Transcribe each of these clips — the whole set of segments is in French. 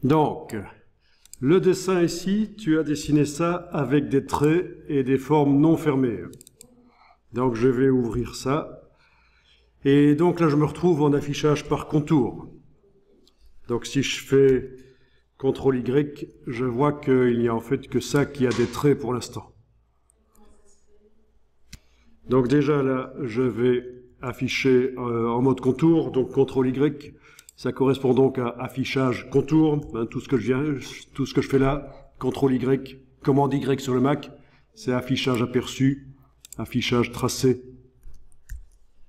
Donc, le dessin ici, tu as dessiné ça avec des traits et des formes non fermées. Donc, je vais ouvrir ça. Et donc là, je me retrouve en affichage par contour. Donc, si je fais CTRL Y, je vois qu'il n'y a en fait que ça qui a des traits pour l'instant. Donc déjà là, je vais afficher en mode contour, donc CTRL Y, ça correspond donc à affichage contour, hein, tout ce que je fais là, CTRL Y, commande Y sur le Mac, c'est affichage aperçu, affichage tracé,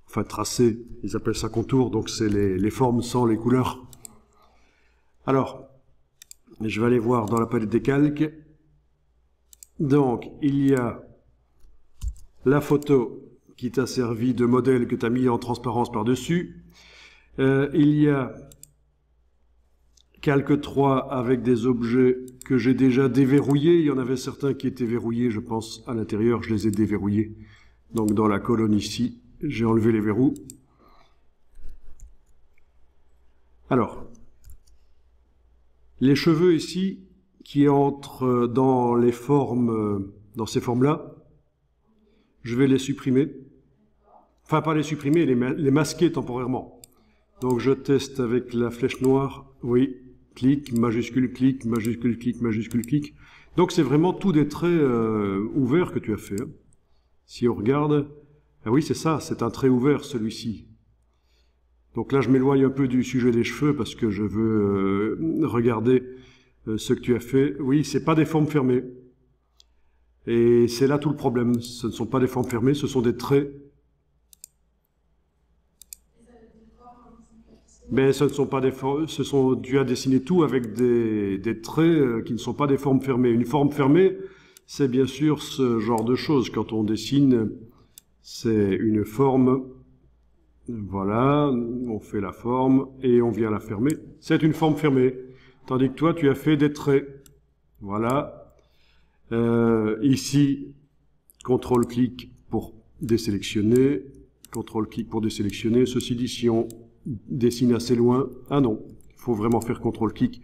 enfin tracé, ils appellent ça contour, donc c'est les formes sans les couleurs. Alors, je vais aller voir dans la palette des calques. Donc, il y a la photo qui t'a servi de modèle que tu as mis en transparence par-dessus. Il y a Calque 3 avec des objets que j'ai déjà déverrouillés. Il y en avait certains qui étaient verrouillés, je pense, à l'intérieur. Je les ai déverrouillés. Donc, dans la colonne ici, j'ai enlevé les verrous. Alors, les cheveux ici qui entrent dans les formes, dans ces formes-là, je vais les supprimer. Enfin, pas les supprimer, les masquer temporairement. Donc, je teste avec la flèche noire. Oui, clic, majuscule, clic, majuscule, clic, majuscule, clic. Donc, c'est vraiment tous des traits ouverts que tu as fait. Hein. Si on regarde, ah oui, c'est ça, c'est un trait ouvert, celui-ci. Donc là, je m'éloigne un peu du sujet des cheveux parce que je veux regarder ce que tu as fait. Oui, c'est pas des formes fermées. Et c'est là tout le problème. Ce ne sont pas des formes fermées, ce sont des traits. Mais ce ne sont pas des formes, tu as dessiné tout avec des traits qui ne sont pas des formes fermées. Une forme fermée, c'est bien sûr ce genre de choses. Quand on dessine, c'est une forme. Voilà, on fait la forme et on vient la fermer. C'est une forme fermée. Tandis que toi, tu as fait des traits. Voilà. Ici, CTRL-clic pour désélectionner. CTRL-clic pour désélectionner. Ceci dit, si on dessine assez loin, ah non, il faut vraiment faire CTRL-clic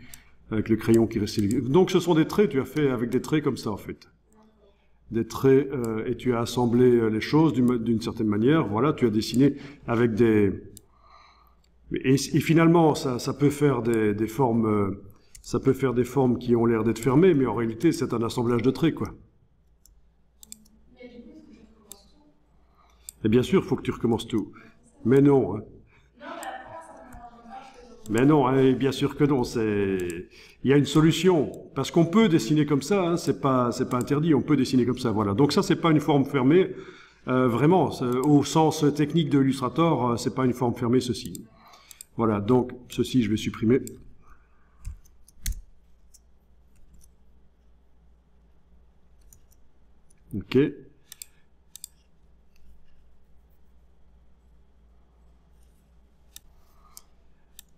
avec le crayon qui reste sélectionné. Donc ce sont des traits, tu as fait avec des traits comme ça en fait. Des traits, et tu as assemblé les choses d'une certaine manière. Voilà, tu as dessiné avec des... Et finalement, ça peut faire des formes... ça peut faire des formes qui ont l'air d'être fermées, mais en réalité, c'est un assemblage de traits, quoi. Mais du coup, est-ce que je recommence tout? Et bien sûr, il faut que tu recommences tout. Mais non. Hein. Non, mais après, ça ne m'arrange pas. Mais non, hein, bien sûr que non. Il y a une solution. Parce qu'on peut dessiner comme ça, hein, c'est pas interdit, on peut dessiner comme ça, voilà. Donc ça, c'est pas une forme fermée. Vraiment, au sens technique de Illustrator, c'est pas une forme fermée, ceci. Voilà, donc ceci, je vais supprimer. Ok.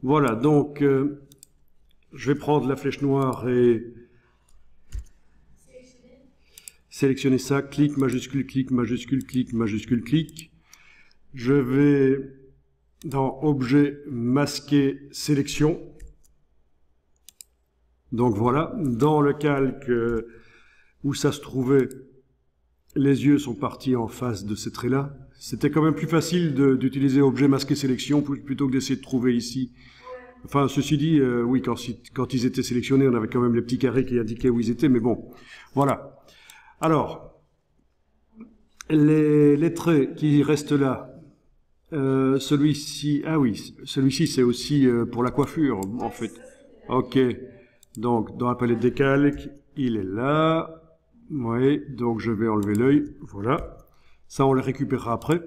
Voilà, donc je vais prendre la flèche noire et sélectionner ça, clic, majuscule, clic, majuscule, clic, majuscule, clic. Je vais dans Objet, Masquer, Sélection. Donc voilà, dans le calque où ça se trouvait, les yeux sont partis en face de ces traits-là. C'était quand même plus facile d'utiliser Objet, Masquer, Sélection plutôt que d'essayer de trouver ici. Enfin, ceci dit, oui, quand ils étaient sélectionnés, on avait quand même les petits carrés qui indiquaient où ils étaient, mais bon, voilà. Alors, les traits qui restent là, celui-ci, ah oui, celui-ci c'est aussi pour la coiffure, en fait. Ok, donc dans la palette des calques, il est là. Oui, donc je vais enlever l'œil, voilà. Ça, on le récupérera après.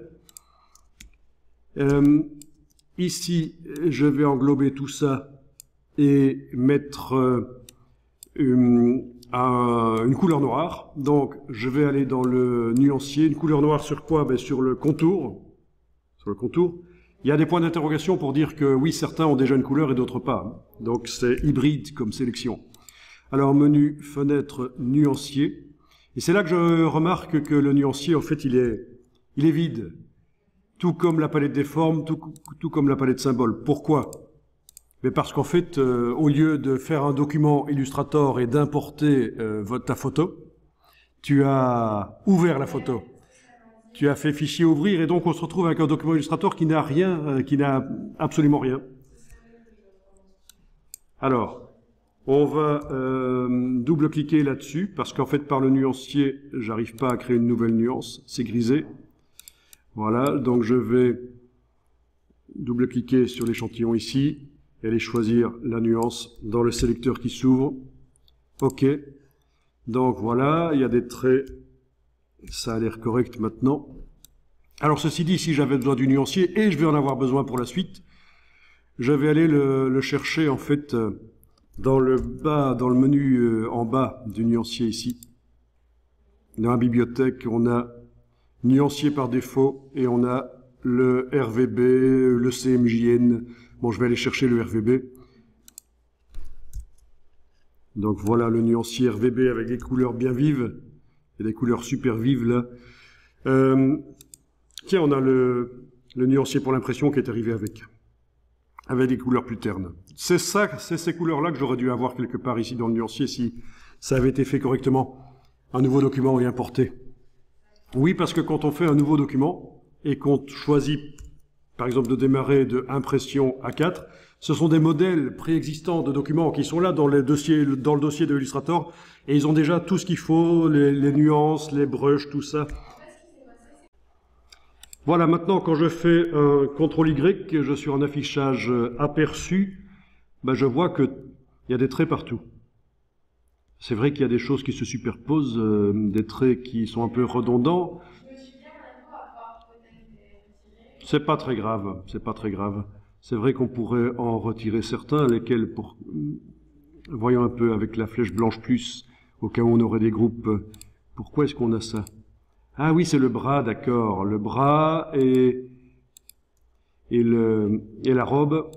Ici, je vais englober tout ça et mettre une couleur noire. Donc, je vais aller dans le nuancier. Une couleur noire sur quoi? Ben, sur le contour. Sur le contour. Il y a des points d'interrogation pour dire que oui, certains ont déjà une couleur et d'autres pas. Donc, c'est hybride comme sélection. Alors, menu, fenêtre, nuancier. Et c'est là que je remarque que le nuancier, en fait, il est vide. Tout comme la palette des formes, tout comme la palette symbole. Pourquoi? Mais parce qu'en fait, au lieu de faire un document Illustrator et d'importer ta photo, tu as ouvert la photo. Tu as fait fichier ouvrir et donc on se retrouve avec un document Illustrator qui n'a rien, qui n'a absolument rien. Alors, on va double-cliquer là-dessus parce qu'en fait, par le nuancier, j'arrive pas à créer une nouvelle nuance. C'est grisé. Voilà, donc je vais double-cliquer sur l'échantillon ici et aller choisir la nuance dans le sélecteur qui s'ouvre. OK. Donc voilà, il y a des traits. Ça a l'air correct maintenant. Alors ceci dit, si j'avais besoin du nuancier, et je vais en avoir besoin pour la suite, je vais aller le chercher en fait dans le menu en bas du nuancier ici. Dans la bibliothèque, on a nuancier par défaut et on a le RVB, le CMJN. Bon, je vais aller chercher le RVB. Donc voilà le nuancier RVB avec des couleurs bien vives. Il y a des couleurs super vives là. Tiens, on a le nuancier pour l'impression qui est arrivé avec des couleurs plus ternes. C'est ces couleurs-là que j'aurais dû avoir quelque part ici dans le nuancier si ça avait été fait correctement. Un nouveau document est importé. Oui, parce que quand on fait un nouveau document et qu'on choisit, par exemple, de démarrer de impression A4, ce sont des modèles préexistants de documents qui sont là dans le dossier de Illustrator et ils ont déjà tout ce qu'il faut, les nuances, les brushes, tout ça. Voilà, maintenant, quand je fais un CTRL-Y, je suis en affichage aperçu, ben, je vois qu'il y a des traits partout. C'est vrai qu'il y a des choses qui se superposent, des traits qui sont un peu redondants. C'est pas très grave, c'est pas très grave. C'est vrai qu'on pourrait en retirer certains, lesquels, voyons un peu avec la flèche blanche plus, au cas où on aurait des groupes. Pourquoi est-ce qu'on a ça? Ah oui, c'est le bras, d'accord. Le bras et la robe.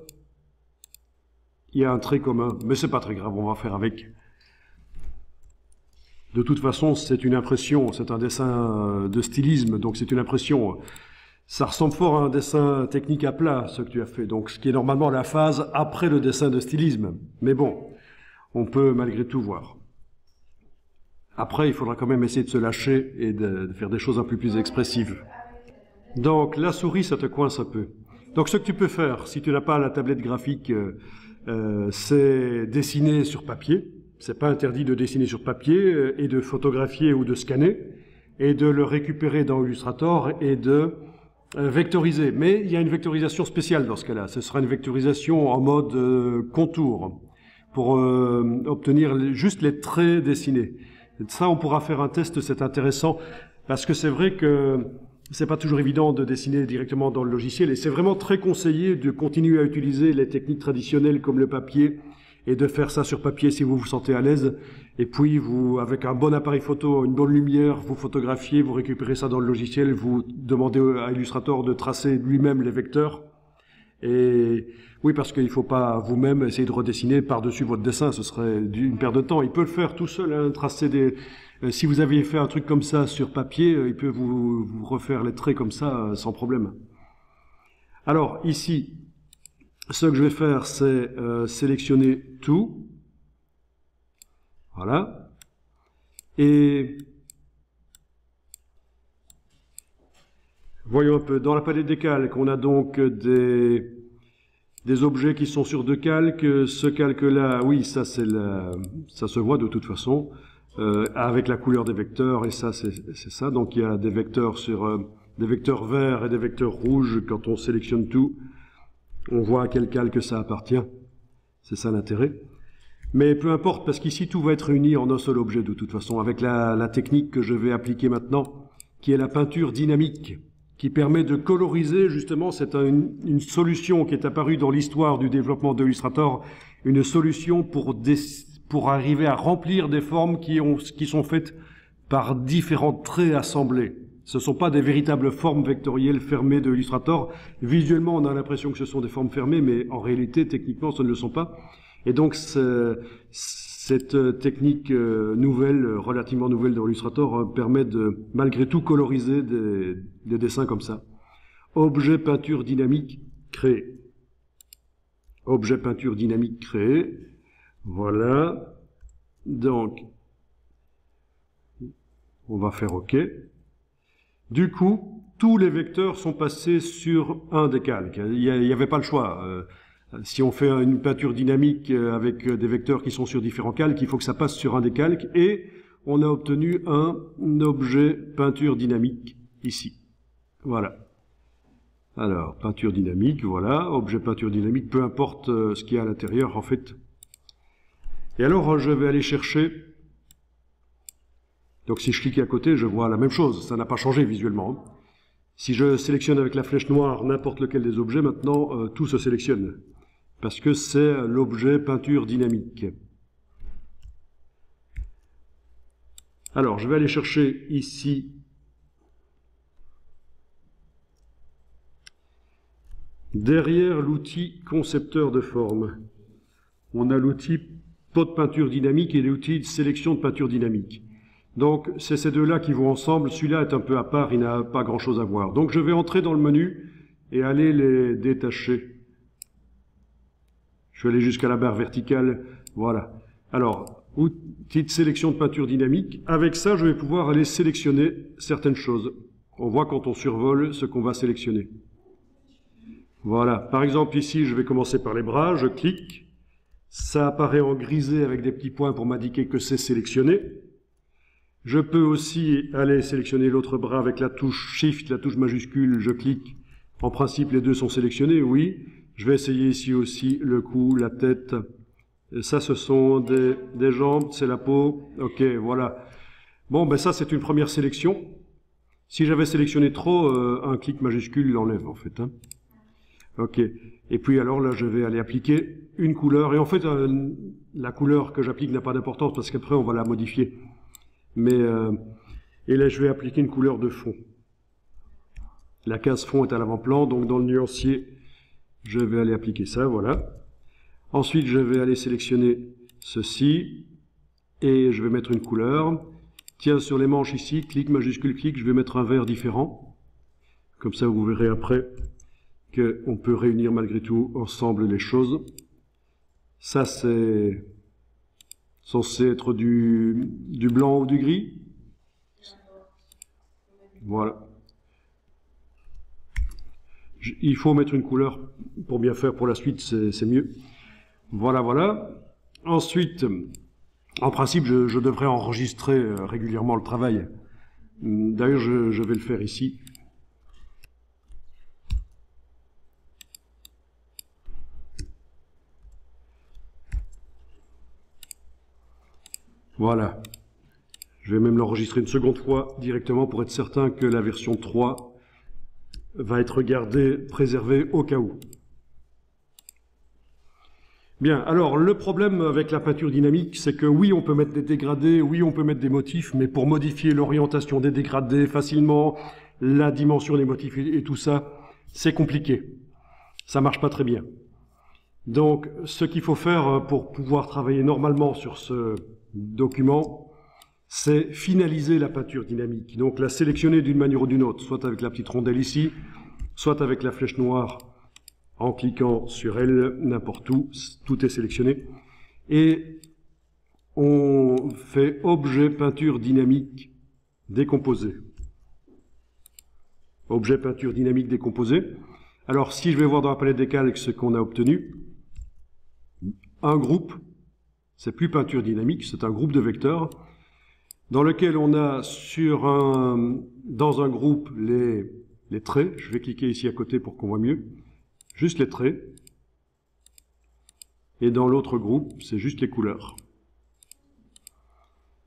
Il y a un trait commun, mais c'est pas très grave, on va faire avec. De toute façon, c'est une impression, c'est un dessin de stylisme, donc c'est une impression. Ça ressemble fort à un dessin technique à plat, ce que tu as fait, donc ce qui est normalement la phase après le dessin de stylisme. Mais bon, on peut malgré tout voir. Après, il faudra quand même essayer de se lâcher et de faire des choses un peu plus expressives. Donc, la souris, ça te coince un peu. Donc, ce que tu peux faire, si tu n'as pas la tablette graphique, c'est dessiner sur papier. C'est pas interdit de dessiner sur papier et de photographier ou de scanner et de le récupérer dans Illustrator et de vectoriser. Mais il y a une vectorisation spéciale dans ce cas-là. Ce sera une vectorisation en mode contour pour obtenir juste les traits dessinés. Et ça, on pourra faire un test, c'est intéressant parce que c'est vrai que c'est pas toujours évident de dessiner directement dans le logiciel et c'est vraiment très conseillé de continuer à utiliser les techniques traditionnelles comme le papier et de faire ça sur papier si vous vous sentez à l'aise. Et puis, vous, avec un bon appareil photo, une bonne lumière, vous photographiez, vous récupérez ça dans le logiciel, vous demandez à Illustrator de tracer lui-même les vecteurs. Et oui, parce qu'il ne faut pas vous-même essayer de redessiner par-dessus votre dessin, ce serait une perte de temps. Il peut le faire tout seul, hein, tracer des... si vous aviez fait un truc comme ça sur papier, il peut vous refaire les traits comme ça sans problème. Alors, ici... Ce que je vais faire, c'est sélectionner tout. Voilà. Et voyons un peu. Dans la palette des calques, on a donc des objets qui sont sur deux calques. Ce calque-là, oui, ça se voit de toute façon, avec la couleur des vecteurs. Et ça, c'est ça. Donc il y a des vecteurs sur des vecteurs verts et des vecteurs rouges quand on sélectionne tout. On voit à quel calque ça appartient. C'est ça l'intérêt. Mais peu importe, parce qu'ici, tout va être réuni en un seul objet de toute façon, avec la technique que je vais appliquer maintenant, qui est la peinture dynamique, qui permet de coloriser, justement, c'est une solution qui est apparue dans l'histoire du développement de Illustrator, une solution pour arriver à remplir des formes qui sont faites par différents traits assemblés. Ce ne sont pas des véritables formes vectorielles fermées de Illustrator. Visuellement, on a l'impression que ce sont des formes fermées, mais en réalité, techniquement, ce ne le sont pas. Et donc, cette technique nouvelle, relativement nouvelle dans Illustrator, permet de, malgré tout, coloriser des dessins comme ça. Objet peinture dynamique créé. objet peinture dynamique créé. Voilà. Donc, on va faire OK. Du coup, tous les vecteurs sont passés sur un décalque. Il n'y avait pas le choix. Si on fait une peinture dynamique avec des vecteurs qui sont sur différents calques, il faut que ça passe sur un décalque. Et on a obtenu un objet peinture dynamique ici. Voilà. Alors, peinture dynamique, voilà. Objet peinture dynamique, peu importe ce qu'il y a à l'intérieur, en fait. Et alors, je vais aller chercher. Donc, si je clique à côté, je vois la même chose. Ça n'a pas changé visuellement. Si je sélectionne avec la flèche noire n'importe lequel des objets, maintenant, tout se sélectionne. Parce que c'est l'objet peinture dynamique. Alors, je vais aller chercher ici derrière l'outil concepteur de forme. On a l'outil pot de peinture dynamique et l'outil de sélection de peinture dynamique. Donc, c'est ces deux-là qui vont ensemble. Celui-là est un peu à part, il n'a pas grand-chose à voir. Donc, je vais entrer dans le menu et aller les détacher. Je vais aller jusqu'à la barre verticale. Voilà. Alors, outil de sélection de peinture dynamique. Avec ça, je vais pouvoir aller sélectionner certaines choses. On voit quand on survole ce qu'on va sélectionner. Voilà. Par exemple, ici, je vais commencer par les bras. Je clique. Ça apparaît en grisé avec des petits points pour m'indiquer que c'est sélectionné. Je peux aussi aller sélectionner l'autre bras avec la touche Shift, la touche majuscule. Je clique. En principe, les deux sont sélectionnés, oui. Je vais essayer ici aussi le cou, la tête. Et ça, ce sont des jambes, c'est la peau. OK, voilà. Bon, ben ça, c'est une première sélection. Si j'avais sélectionné trop, un clic majuscule l'enlève, en fait. Hein. OK. Et puis alors là, je vais aller appliquer une couleur. Et en fait, la couleur que j'applique n'a pas d'importance parce qu'après, on va la modifier. Mais, et là, je vais appliquer une couleur de fond. La case fond est à l'avant-plan, donc dans le nuancier, je vais aller appliquer ça, voilà. Ensuite, je vais aller sélectionner ceci, et je vais mettre une couleur. Tiens, sur les manches ici, clic, majuscule, clic, je vais mettre un vert différent. Comme ça, vous verrez après qu'on peut réunir malgré tout ensemble les choses. Ça, c'est censé être du blanc ou du gris. Voilà. Il faut mettre une couleur pour bien faire pour la suite, c'est mieux. Voilà, voilà. Ensuite, en principe, je devrais enregistrer régulièrement le travail. D'ailleurs, je vais le faire ici. Voilà. Je vais même l'enregistrer une seconde fois directement pour être certain que la version 3 va être gardée, préservée au cas où. Bien, alors le problème avec la peinture dynamique, c'est que oui, on peut mettre des dégradés, oui, on peut mettre des motifs, mais pour modifier l'orientation des dégradés facilement, la dimension des motifs et tout ça, c'est compliqué. Ça marche pas très bien. Donc, ce qu'il faut faire pour pouvoir travailler normalement sur ce document, c'est finaliser la peinture dynamique. Donc, la sélectionner d'une manière ou d'une autre, soit avec la petite rondelle ici, soit avec la flèche noire en cliquant sur elle, n'importe où, tout est sélectionné. Et on fait objet peinture dynamique décomposé. Objet peinture dynamique décomposé. Alors, si je vais voir dans la palette des calques ce qu'on a obtenu, un groupe, c'est plus peinture dynamique, c'est un groupe de vecteurs, dans lequel on a dans un groupe les traits. Je vais cliquer ici à côté pour qu'on voit mieux. Juste les traits. Et dans l'autre groupe, c'est juste les couleurs.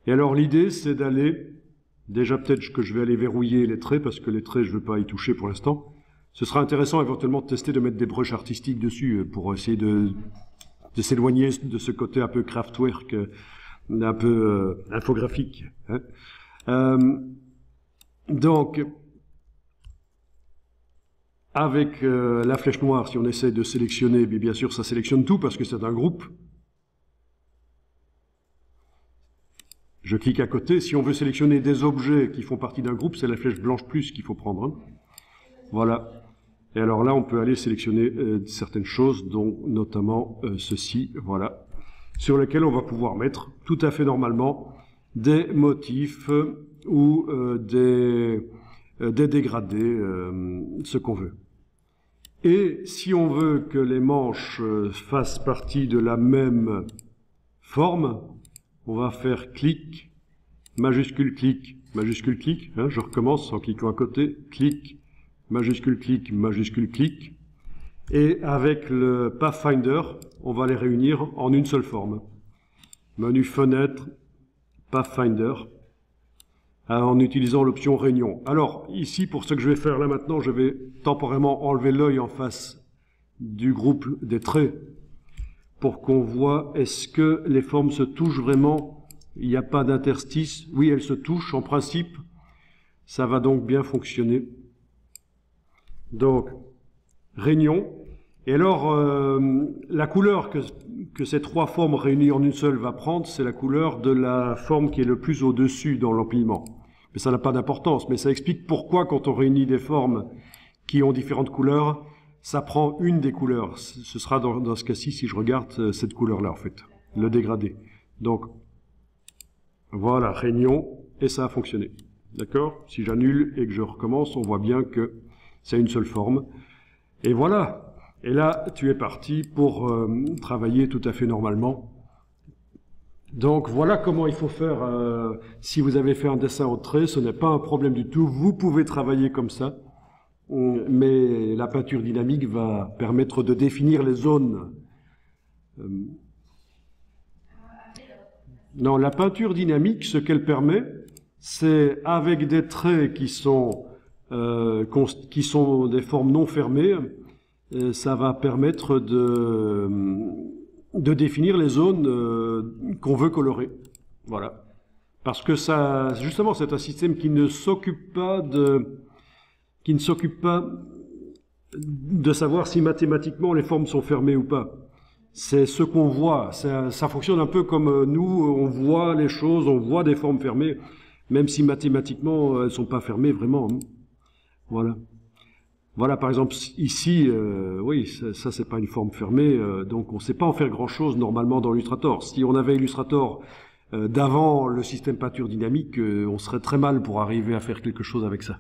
Et alors l'idée, c'est d'aller, déjà peut-être que je vais aller verrouiller les traits, parce que les traits, je ne veux pas y toucher pour l'instant. Ce sera intéressant éventuellement de tester de mettre des brushes artistiques dessus pour essayer de s'éloigner de ce côté un peu Kraftwerk, un peu infographique. Hein. Donc, avec la flèche noire, si on essaie de sélectionner, bien sûr, ça sélectionne tout parce que c'est un groupe. Je clique à côté. Si on veut sélectionner des objets qui font partie d'un groupe, c'est la flèche blanche plus qu'il faut prendre. Hein. Voilà. Et alors là, on peut aller sélectionner certaines choses, dont notamment ceci, voilà, sur lesquels on va pouvoir mettre tout à fait normalement des motifs ou des dégradés, ce qu'on veut. Et si on veut que les manches fassent partie de la même forme, on va faire clic, majuscule clic, hein, je recommence en cliquant à côté, clic, majuscule clic, et avec le Pathfinder, on va les réunir en une seule forme. Menu fenêtre, Pathfinder, en utilisant l'option réunion. Alors, ici, pour ce que je vais faire là maintenant, je vais temporairement enlever l'œil en face du groupe des traits pour qu'on voit est-ce que les formes se touchent vraiment. Il n'y a pas d'interstice. Oui, elles se touchent en principe. Ça va donc bien fonctionner. Donc, réunion. Et alors, la couleur que ces trois formes réunies en une seule va prendre, c'est la couleur de la forme qui est le plus au-dessus dans l'empilement. Mais ça n'a pas d'importance, mais ça explique pourquoi quand on réunit des formes qui ont différentes couleurs, ça prend une des couleurs. Ce sera dans ce cas-ci, si je regarde cette couleur-là, en fait, le dégradé. Donc, voilà, réunion, et ça a fonctionné. D'accord? Si j'annule et que je recommence, on voit bien que c'est une seule forme. Et voilà. Et là, tu es parti pour travailler tout à fait normalement. Donc, voilà comment il faut faire. Si vous avez fait un dessin au trait, ce n'est pas un problème du tout. Vous pouvez travailler comme ça. Mais la peinture dynamique va permettre de définir les zones. Non, la peinture dynamique, ce qu'elle permet, c'est avec des traits qui sont des formes non fermées, ça va permettre de définir les zones qu'on veut colorer. Voilà. Parce que ça, justement, c'est un système qui ne s'occupe pas de savoir si mathématiquement les formes sont fermées ou pas. C'est ce qu'on voit. Ça fonctionne un peu comme nous, on voit les choses, on voit des formes fermées, même si mathématiquement elles sont pas fermées vraiment. Voilà. Voilà, par exemple, ici, oui, ça c'est pas une forme fermée, donc on sait pas en faire grand-chose normalement dans Illustrator. Si on avait Illustrator d'avant le système peinture dynamique, on serait très mal pour arriver à faire quelque chose avec ça.